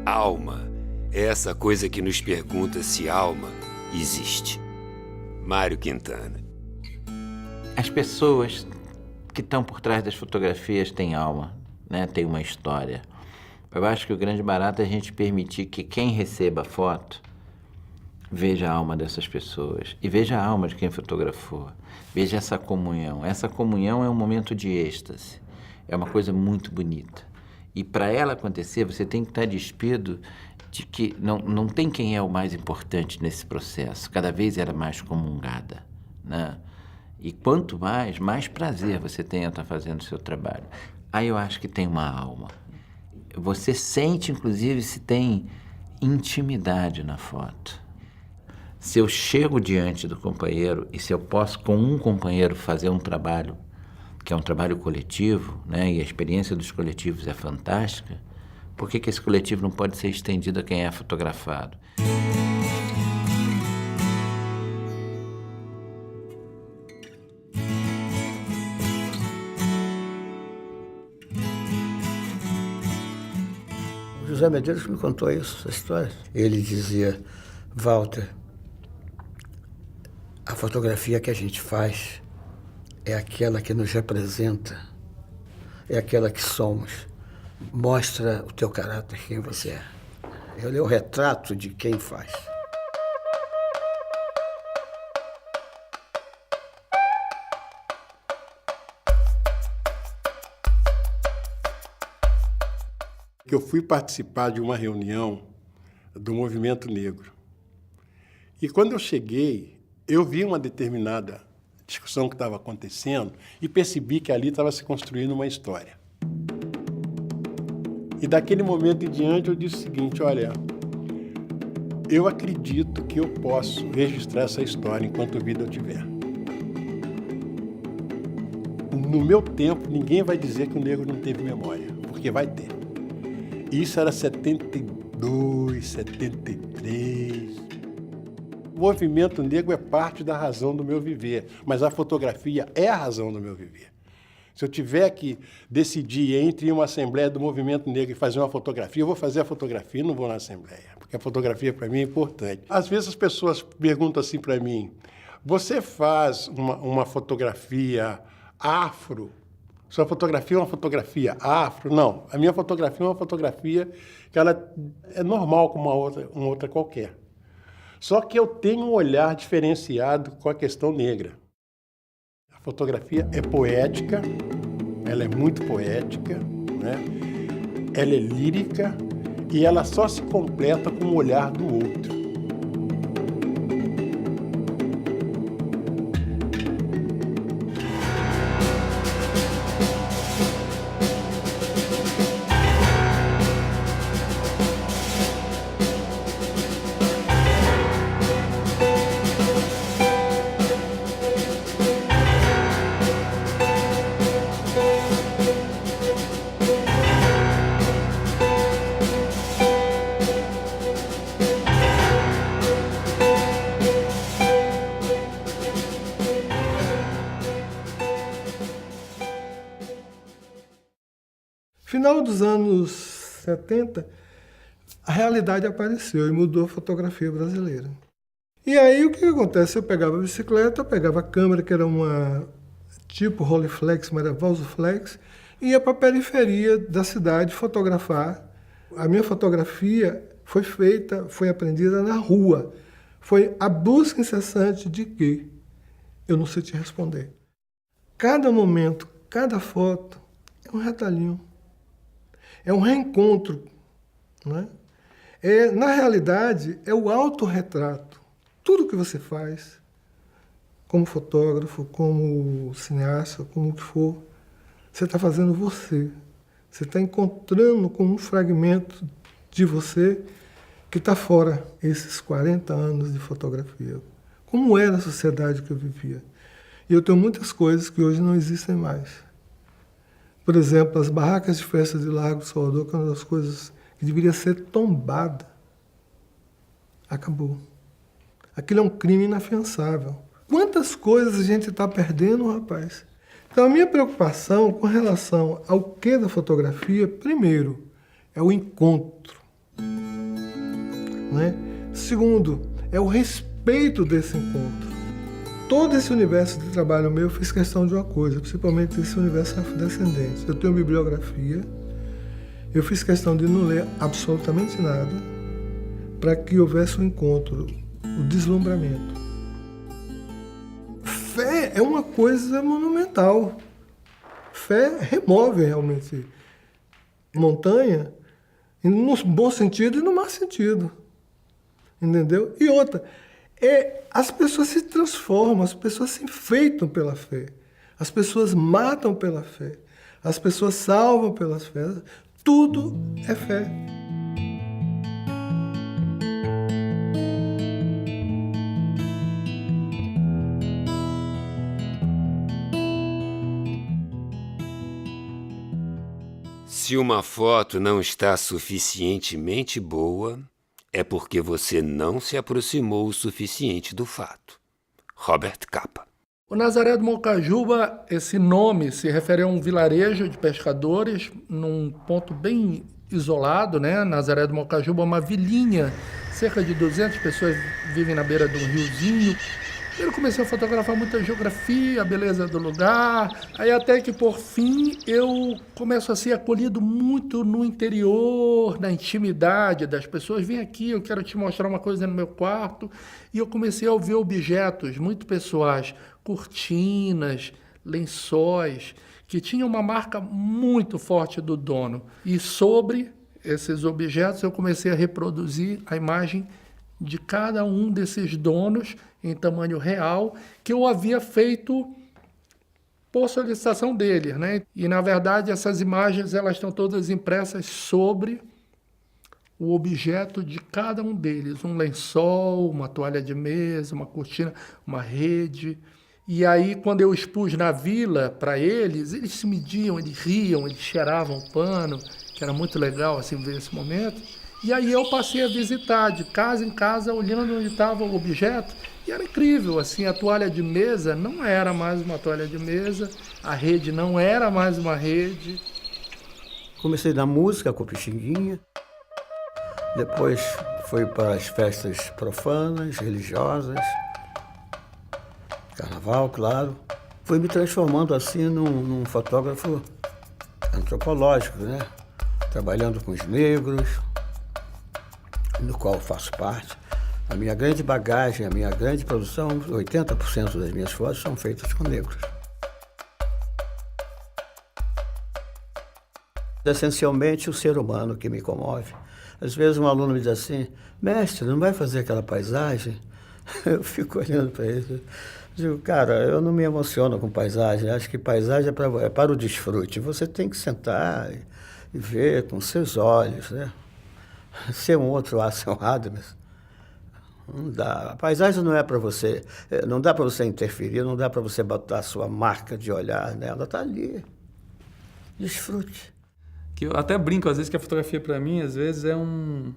Alma é essa coisa que nos pergunta se alma existe. Mário Quintana. As pessoas que estão por trás das fotografias têm alma, né? Têm uma história. Eu acho que o grande barato é a gente permitir que quem receba a foto veja a alma dessas pessoas e veja a alma de quem fotografou. Veja essa comunhão. Essa comunhão é um momento de êxtase. É uma coisa muito bonita. E para ela acontecer, você tem que estar despido de que não tem quem é o mais importante nesse processo. Cada vez era mais comungada, né? E quanto mais prazer você tem a estar fazendo o seu trabalho. Aí eu acho que tem uma alma. Você sente, inclusive, se tem intimidade na foto. Se eu chego diante do companheiro e se eu posso, com um companheiro, fazer um trabalho, que é um trabalho coletivo, né? E a experiência dos coletivos é fantástica, por que esse coletivo não pode ser estendido a quem é fotografado? O José Medeiros me contou isso, essa história. Ele dizia: Walter, a fotografia que a gente faz é aquela que nos representa, é aquela que somos. Mostra o teu caráter, quem você é. Ele é o retrato de quem faz. Eu fui participar de uma reunião do Movimento Negro. E quando eu cheguei, eu vi uma determinada discussão que estava acontecendo e percebi que ali estava se construindo uma história. E daquele momento em diante eu disse o seguinte: olha, eu acredito que eu posso registrar essa história enquanto vida eu tiver. No meu tempo, ninguém vai dizer que o negro não teve memória, porque vai ter. Isso era 72, 73. O movimento negro é parte da razão do meu viver, mas a fotografia é a razão do meu viver. Se eu tiver que decidir entre uma assembleia do movimento negro e fazer uma fotografia, eu vou fazer a fotografia e não vou na assembleia, porque a fotografia para mim é importante. Às vezes as pessoas perguntam assim para mim: você faz uma fotografia afro? Sua fotografia é uma fotografia afro? Não, a minha fotografia é uma fotografia que ela é normal como uma outra qualquer. Só que eu tenho um olhar diferenciado com a questão negra. A fotografia é poética, ela é muito poética, né? Ela é lírica e ela só se completa com o olhar do outro. Final dos anos 70, a realidade apareceu e mudou a fotografia brasileira. E aí o que acontece? Eu pegava a bicicleta, eu pegava a câmera, que era uma tipo Rolleiflex, mas era Valsoflex, e ia para a periferia da cidade fotografar. A minha fotografia foi aprendida na rua. Foi a busca incessante de quê? Eu não sei te responder. Cada momento, cada foto é um retalhinho. É um reencontro, né? Na realidade, é o autorretrato. Tudo que você faz, como fotógrafo, como cineasta, como o que for, você está fazendo você. Você está encontrando com um fragmento de você que está fora esses 40 anos de fotografia. Como era a sociedade que eu vivia. E eu tenho muitas coisas que hoje não existem mais. Por exemplo, as barracas de festa de Largo de Salvador, que é uma das coisas que deveria ser tombada, acabou. Aquilo é um crime inafiançável. Quantas coisas a gente está perdendo, rapaz? Então, a minha preocupação com relação ao que da fotografia, primeiro, é o encontro. Né? Segundo, é o respeito desse encontro. Todo esse universo de trabalho meu, eu fiz questão de uma coisa, principalmente esse universo afrodescendente. Eu tenho bibliografia, eu fiz questão de não ler absolutamente nada para que houvesse um encontro, o deslumbramento. Fé é uma coisa monumental. Fé remove realmente montanha, no bom sentido e no mau sentido. Entendeu? E outra, as pessoas se transformam, as pessoas se enfeitam pela fé, as pessoas matam pela fé, as pessoas salvam pela fé, tudo é fé. Se uma foto não está suficientemente boa, é porque você não se aproximou o suficiente do fato. Robert Capa. O Nazaré do Mocajuba, esse nome se refere a um vilarejo de pescadores num ponto bem isolado, né? Nazaré do Mocajuba é uma vilinha, cerca de 200 pessoas vivem na beira de um riozinho. Eu comecei a fotografar muita geografia, a beleza do lugar, aí até que por fim eu começo a ser acolhido muito no interior, na intimidade das pessoas. Vem aqui, eu quero te mostrar uma coisa no meu quarto. E eu comecei a ver objetos muito pessoais, cortinas, lençóis, que tinham uma marca muito forte do dono. E sobre esses objetos eu comecei a reproduzir a imagem de cada um desses donos em tamanho real, que eu havia feito por solicitação deles, né? E, na verdade, essas imagens elas estão todas impressas sobre o objeto de cada um deles. Um lençol, uma toalha de mesa, uma cortina, uma rede. E aí, quando eu expus na vila para eles se mediam, eles riam, eles cheiravam o pano, que era muito legal assim, ver esse momento. E aí eu passei a visitar de casa em casa, olhando onde estava o objeto, e era incrível, assim, a toalha de mesa não era mais uma toalha de mesa, a rede não era mais uma rede. Comecei na música com o Pixinguinha, depois fui para as festas profanas, religiosas, carnaval, claro. Fui me transformando assim num fotógrafo antropológico, né? Trabalhando com os negros, no qual faço parte. A minha grande bagagem, a minha grande produção, 80% das minhas fotos são feitas com negros. Essencialmente o ser humano que me comove. Às vezes um aluno me diz assim, mestre, não vai fazer aquela paisagem? Eu fico olhando para ele. Digo, cara, eu não me emociono com paisagem. Acho que paisagem é para o desfrute. Você tem que sentar e ver com seus olhos, né? Ser um outro Ansel Adams. Não dá. A paisagem não é para você, não dá para você interferir, não dá para você botar a sua marca de olhar nela, está ali. Desfrute. Que eu até brinco às vezes que a fotografia para mim às vezes é um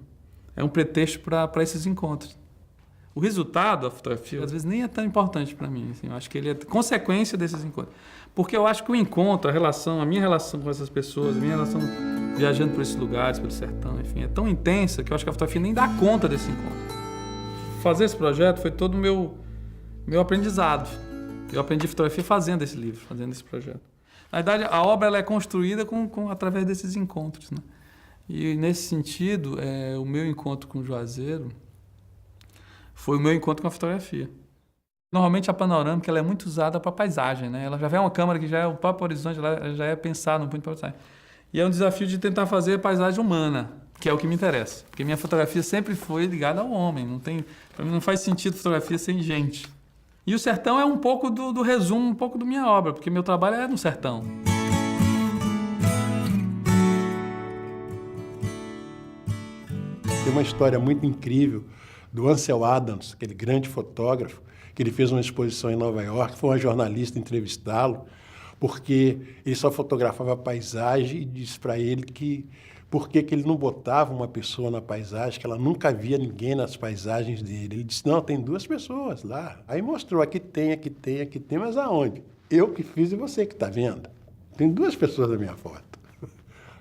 pretexto para esses encontros. O resultado da fotografia às vezes nem é tão importante para mim, assim, eu acho que ele é consequência desses encontros. Porque eu acho que o encontro, a minha relação com essas pessoas, a minha relação viajando por esses lugares, pelo sertão, enfim, é tão intensa que eu acho que a fotografia nem dá conta desse encontro. Fazer esse projeto foi todo o meu aprendizado. Eu aprendi fotografia fazendo esse livro, fazendo esse projeto. Na verdade, a obra ela é construída através desses encontros, né? E nesse sentido, o meu encontro com o Juazeiro foi o meu encontro com a fotografia. Normalmente a panorâmica ela é muito usada para paisagem, né? Ela já vem uma câmera que já é o próprio horizonte, ela já é pensada no ponto de paisagem. E é um desafio de tentar fazer paisagem humana, que é o que me interessa. Porque minha fotografia sempre foi ligada ao homem. Para mim não faz sentido fotografia sem gente. E o sertão é um pouco do resumo, um pouco da minha obra, porque meu trabalho é no sertão. Tem uma história muito incrível do Ansel Adams, aquele grande fotógrafo, que ele fez uma exposição em Nova York, foi uma jornalista entrevistá-lo, porque ele só fotografava a paisagem e disse para ele que por que ele não botava uma pessoa na paisagem, que ela nunca via ninguém nas paisagens dele. Ele disse, não, tem 2 pessoas lá. Aí mostrou, aqui tem, mas aonde? Eu que fiz e você que está vendo. Tem 2 pessoas na minha foto.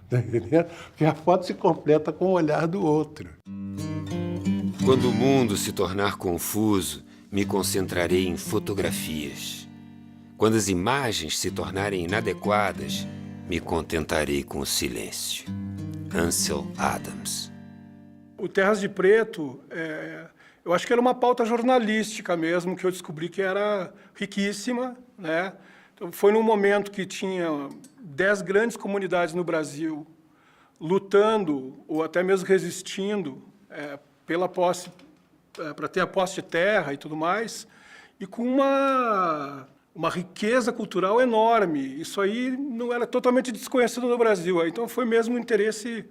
Tá entendendo? Porque a foto se completa com o olhar do outro. Quando o mundo se tornar confuso, me concentrarei em fotografias. Quando as imagens se tornarem inadequadas, me contentarei com o silêncio. Ansel Adams. O Terras de Preto, eu acho que era uma pauta jornalística mesmo, que eu descobri que era riquíssima, né? Então, foi num momento que tinha 10 grandes comunidades no Brasil lutando ou até mesmo resistindo pela posse, para ter a posse de terra e tudo mais, e com uma riqueza cultural enorme. Isso aí não era totalmente desconhecido no Brasil. Então foi mesmo um interesse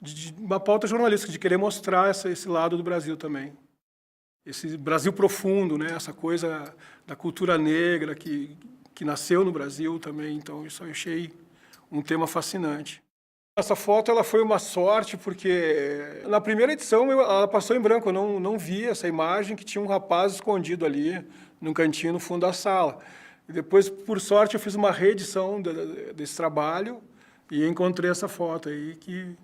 de uma pauta jornalística, de querer mostrar esse lado do Brasil também. Esse Brasil profundo, né? Essa coisa da cultura negra que nasceu no Brasil também. Então isso eu achei um tema fascinante. Essa foto ela foi uma sorte, porque na primeira edição ela passou em branco, eu não vi essa imagem, que tinha um rapaz escondido ali, num cantinho no fundo da sala. E depois, por sorte, eu fiz uma reedição desse trabalho e encontrei essa foto aí, que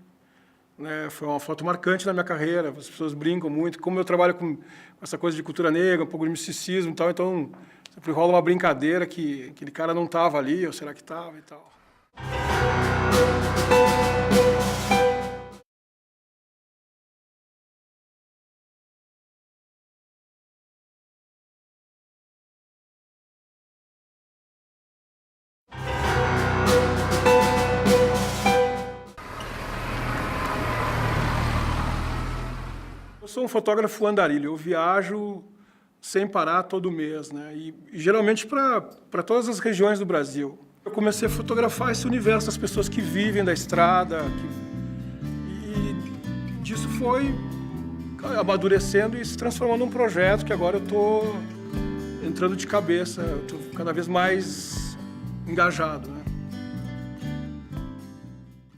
né, foi uma foto marcante na minha carreira. As pessoas brincam muito, como eu trabalho com essa coisa de cultura negra, um pouco de misticismo e tal, então sempre rola uma brincadeira que aquele cara não estava ali, ou será que estava e tal. Eu sou um fotógrafo andarilho, eu viajo sem parar todo mês, né? E geralmente para todas as regiões do Brasil. Eu comecei a fotografar esse universo das pessoas que vivem da estrada, e disso foi amadurecendo e se transformando num projeto que agora eu estou entrando de cabeça, estou cada vez mais engajado, né?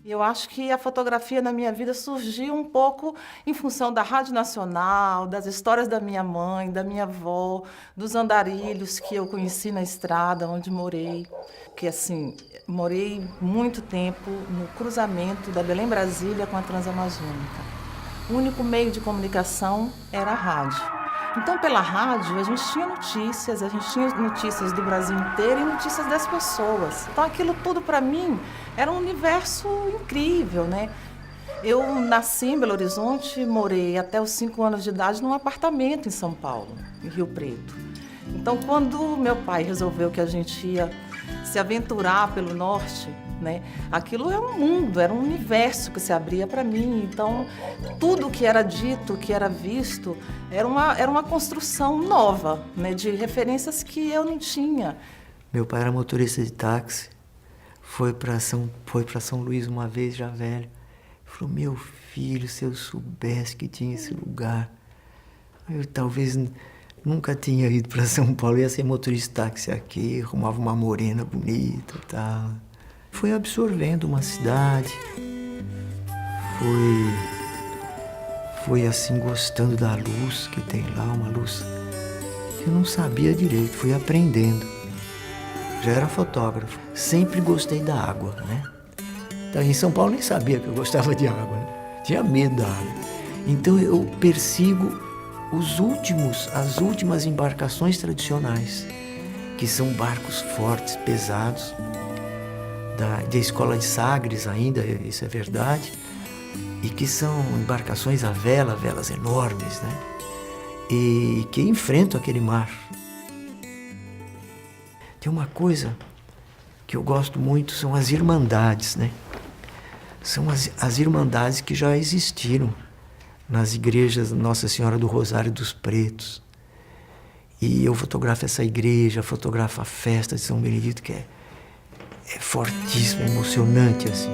Eu acho que a fotografia na minha vida surgiu um pouco em função da Rádio Nacional, das histórias da minha mãe, da minha avó, dos andarilhos que eu conheci na estrada onde morei. Que assim, morei muito tempo no cruzamento da Belém-Brasília com a Transamazônica. O único meio de comunicação era a rádio. Então, pela rádio, a gente tinha notícias do Brasil inteiro e notícias das pessoas. Então, aquilo tudo, para mim, era um universo incrível, né? Eu nasci em Belo Horizonte, morei até os 5 anos de idade num apartamento em São Paulo, em Rio Preto. Então, quando meu pai resolveu que a gente ia se aventurar pelo norte, né? Aquilo era um mundo, era um universo que se abria para mim. Então, tudo que era dito, que era visto, era uma construção nova, né? De referências que eu não tinha. Meu pai era motorista de táxi, foi para São Luís uma vez, já velho. Falou, meu filho, se eu soubesse que tinha esse lugar, eu talvez nunca tinha ido para São Paulo, ia ser motorista de táxi aqui, arrumava uma morena bonita e tal. Foi absorvendo uma cidade, foi assim gostando da luz que tem lá, uma luz que eu não sabia direito, fui aprendendo. Já era fotógrafo, sempre gostei da água, né? Então, em São Paulo nem sabia que eu gostava de água, né? Tinha medo da água. Então eu persigo as últimas embarcações tradicionais, que são barcos fortes, pesados, da escola de Sagres ainda, isso é verdade, e que são embarcações à vela, velas enormes, né? E que enfrentam aquele mar. Tem uma coisa que eu gosto muito, são as irmandades, né? São as irmandades que já existiram nas igrejas Nossa Senhora do Rosário dos Pretos. E eu fotografo essa igreja, fotografo a festa de São Benedito, que é fortíssimo, é emocionante, assim.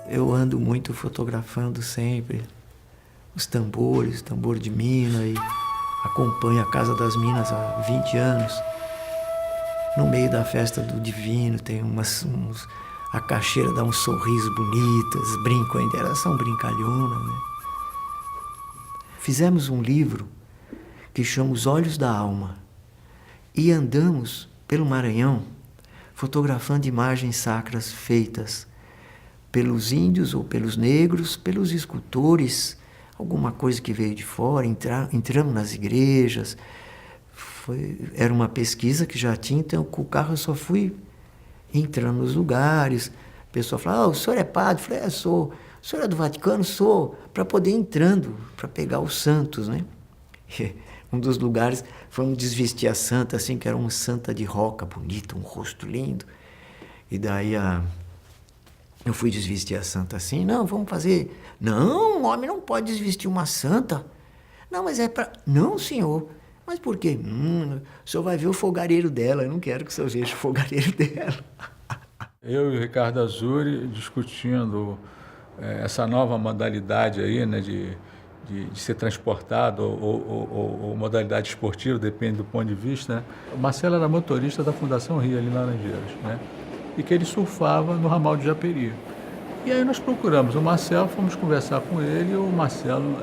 Eu ando muito fotografando sempre os tambores, o tambor de mina, e acompanho a Casa das Minas há 20 anos. No meio da festa do Divino tem a caixeira dá uns sorrisos bonitos, brincam ainda, elas são brincalhonas, né? Fizemos um livro que chama Os Olhos da Alma, e andamos pelo Maranhão, fotografando imagens sacras feitas pelos índios ou pelos negros, pelos escultores, alguma coisa que veio de fora, entramos nas igrejas. Era uma pesquisa que já tinha, então com o carro eu só fui entrando nos lugares. A pessoa falava, o senhor é padre? Eu falei, sou. O senhor é do Vaticano? Sou. Para poder ir entrando, para pegar os santos, né? Um dos lugares, fomos desvestir a santa, assim, que era uma santa de roca, bonita, um rosto lindo. E daí eu fui desvestir a santa assim, não, vamos fazer... Não, um homem não pode desvestir uma santa. Não, mas é para... Não, senhor. Mas por quê? O senhor vai ver o fogareiro dela, eu não quero que o senhor veja o fogareiro dela. Eu e o Ricardo Azuri discutindo essa nova modalidade aí, né, de ser transportado ou modalidade esportiva, depende do ponto de vista, né? O Marcelo era motorista da Fundação Rio, ali em Laranjeiras, né? E que ele surfava no ramal de Japeri. E aí nós procuramos o Marcelo, fomos conversar com ele, e o Marcelo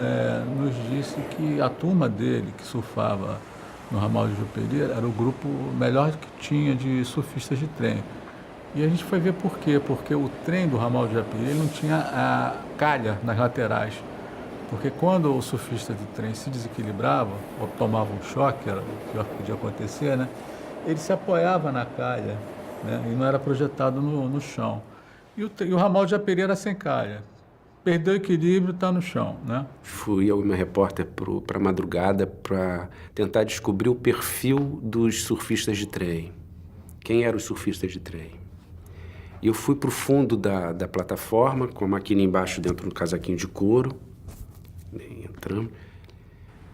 nos disse que a turma dele, que surfava no ramal de Japeri, era o grupo melhor que tinha de surfistas de trem. E a gente foi ver por quê, porque o trem do ramal de Japeri não tinha a calha nas laterais. Porque quando o surfista de trem se desequilibrava, ou tomava um choque, era o pior que podia acontecer, né? Ele se apoiava na calha, né? E não era projetado no chão. E o ramal de Japeri era sem calha. Perdeu o equilíbrio, está no chão, né? Fui eu e minha repórter para a madrugada para tentar descobrir o perfil dos surfistas de trem. Quem eram os surfistas de trem? E eu fui para o fundo da plataforma, com a máquina embaixo dentro do casaquinho de couro. Entramos.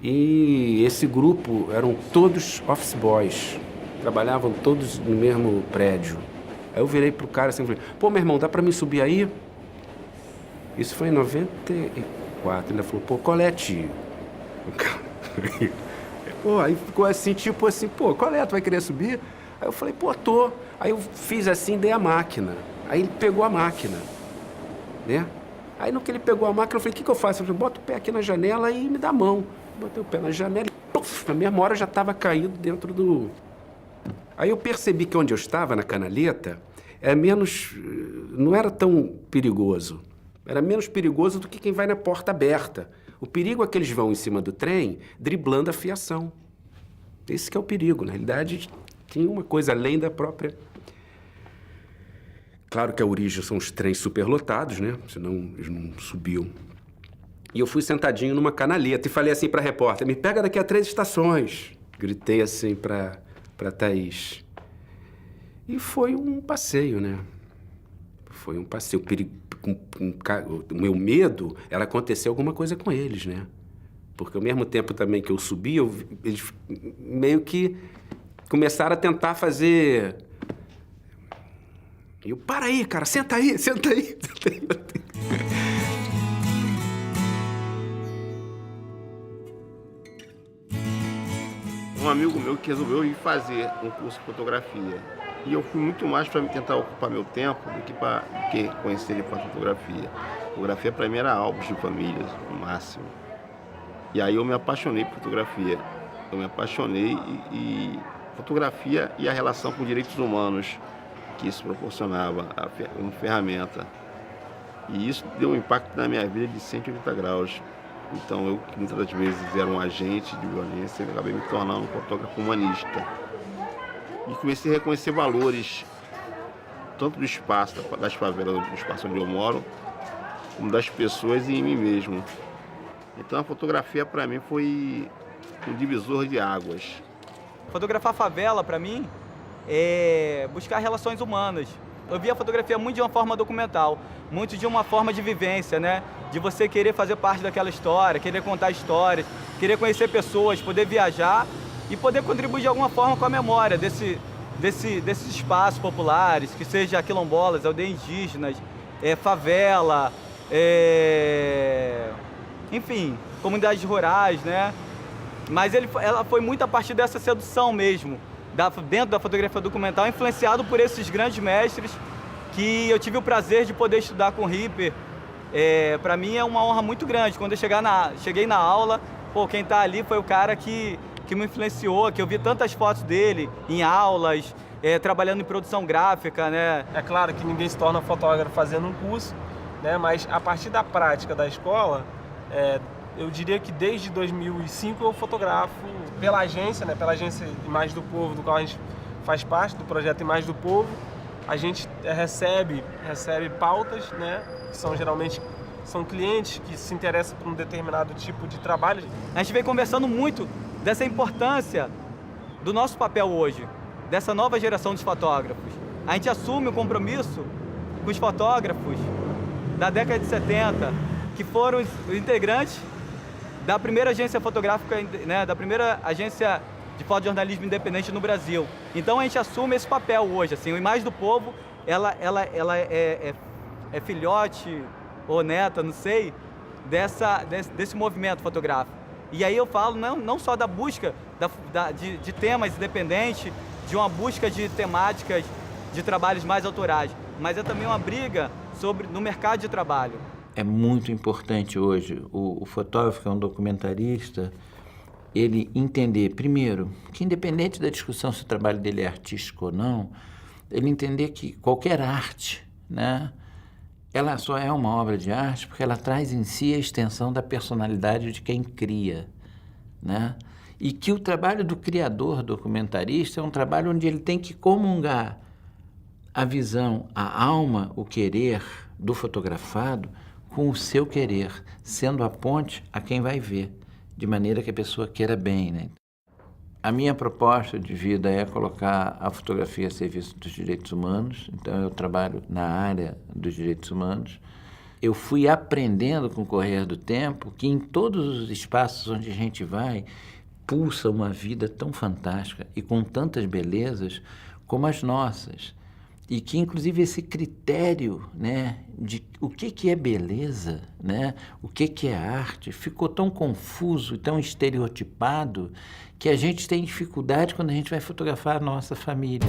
E esse grupo eram todos office boys. Trabalhavam todos no mesmo prédio. Aí eu virei pro cara assim e falei, pô, meu irmão, dá pra mim subir aí? Isso foi em 94. Ele falou, pô, qual é, tio? Pô, aí ficou assim, tipo assim, pô, qual é? Tu vai querer subir? Aí eu falei, pô, tô. Aí eu fiz assim, dei a máquina. Aí ele pegou a máquina, né? Aí no que ele pegou a máquina, eu falei, o que eu faço? Eu falei, bota o pé aqui na janela e me dá a mão. Botei o pé na janela e, puf, na mesma hora já estava caído dentro do... Aí eu percebi que onde eu estava, na canaleta, não era tão perigoso. Era menos perigoso do que quem vai na porta aberta. O perigo é que eles vão em cima do trem, driblando a fiação. Esse que é o perigo. Na realidade, tinha uma coisa além da própria... Claro que a origem são os trens superlotados, né? Senão eles não subiam. E eu fui sentadinho numa canaleta e falei assim para a repórter, me pega daqui a 3 estações. Gritei assim para Thaís. E foi um passeio, né? Foi um passeio. O meu medo era acontecer alguma coisa com eles, né? Porque ao mesmo tempo também que eu subi, eles meio que começaram a tentar fazer... E eu, para aí, cara, senta aí, senta aí, senta aí. Um amigo meu que resolveu ir fazer um curso de fotografia. E eu fui muito mais para tentar ocupar meu tempo do que conhecer ele para fotografia. Fotografia para mim era álbuns de famílias, no máximo. E aí eu me apaixonei por fotografia. Eu me apaixonei e fotografia e a relação com direitos humanos que isso proporcionava, uma ferramenta. E isso deu um impacto na minha vida de 180 graus. Então eu, que muitas das vezes era um agente de violência, eu acabei me tornando um fotógrafo humanista. E comecei a reconhecer valores, tanto do espaço, das favelas, do espaço onde eu moro, como das pessoas e em mim mesmo. Então a fotografia para mim foi um divisor de águas. Fotografar favela para mim é buscar relações humanas. Eu vi a fotografia muito de uma forma documental, muito de uma forma de vivência, né? De você querer fazer parte daquela história, querer contar histórias, querer conhecer pessoas, poder viajar e poder contribuir de alguma forma com a memória desses espaços populares, que seja quilombolas, aldeias indígenas, favela, enfim, comunidades rurais, né? Mas ela foi muito a partir dessa sedução mesmo, dentro da fotografia documental, influenciado por esses grandes mestres que eu tive o prazer de poder estudar com o Ripper. Para mim é uma honra muito grande. Quando eu cheguei na aula, pô, quem está ali foi o cara que que me influenciou, que eu vi tantas fotos dele em aulas, trabalhando em produção gráfica, né? É claro que ninguém se torna fotógrafo fazendo um curso, né? Mas a partir da prática da escola, eu diria que desde 2005 eu fotografo pela agência, né? Pela agência Imagem do Povo, do qual a gente faz parte do projeto Imagem do Povo. A gente recebe pautas, né? Que geralmente são clientes que se interessam por um determinado tipo de trabalho. A gente vem conversando muito dessa importância do nosso papel hoje, dessa nova geração de fotógrafos. A gente assume o compromisso com os fotógrafos da década de 70, que foram os integrantes da primeira agência fotográfica, né, da primeira agência de fotojornalismo independente no Brasil. Então a gente assume esse papel hoje, assim, o Imagem do Povo, ela é filhote ou neta, não sei, desse movimento fotográfico. E aí eu falo não só da busca de temas independentes, de uma busca de temáticas de trabalhos mais autorais, mas é também uma briga no mercado de trabalho. É muito importante hoje o fotógrafo, que é um documentarista, ele entender, primeiro, que independente da discussão se o trabalho dele é artístico ou não, ele entender que qualquer arte, né, ela só é uma obra de arte porque ela traz em si a extensão da personalidade de quem cria, né? E que o trabalho do criador documentarista é um trabalho onde ele tem que comungar a visão, a alma, o querer do fotografado com o seu querer, sendo a ponte a quem vai ver, de maneira que a pessoa queira bem, né? A minha proposta de vida é colocar a fotografia a serviço dos direitos humanos, então eu trabalho na área dos direitos humanos. Eu fui aprendendo com o correr do tempo que em todos os espaços onde a gente vai, pulsa uma vida tão fantástica e com tantas belezas como as nossas. E que, inclusive, esse critério, né, de o que é beleza, né, o que é arte, ficou tão confuso, tão estereotipado, que a gente tem dificuldade quando a gente vai fotografar a nossa família.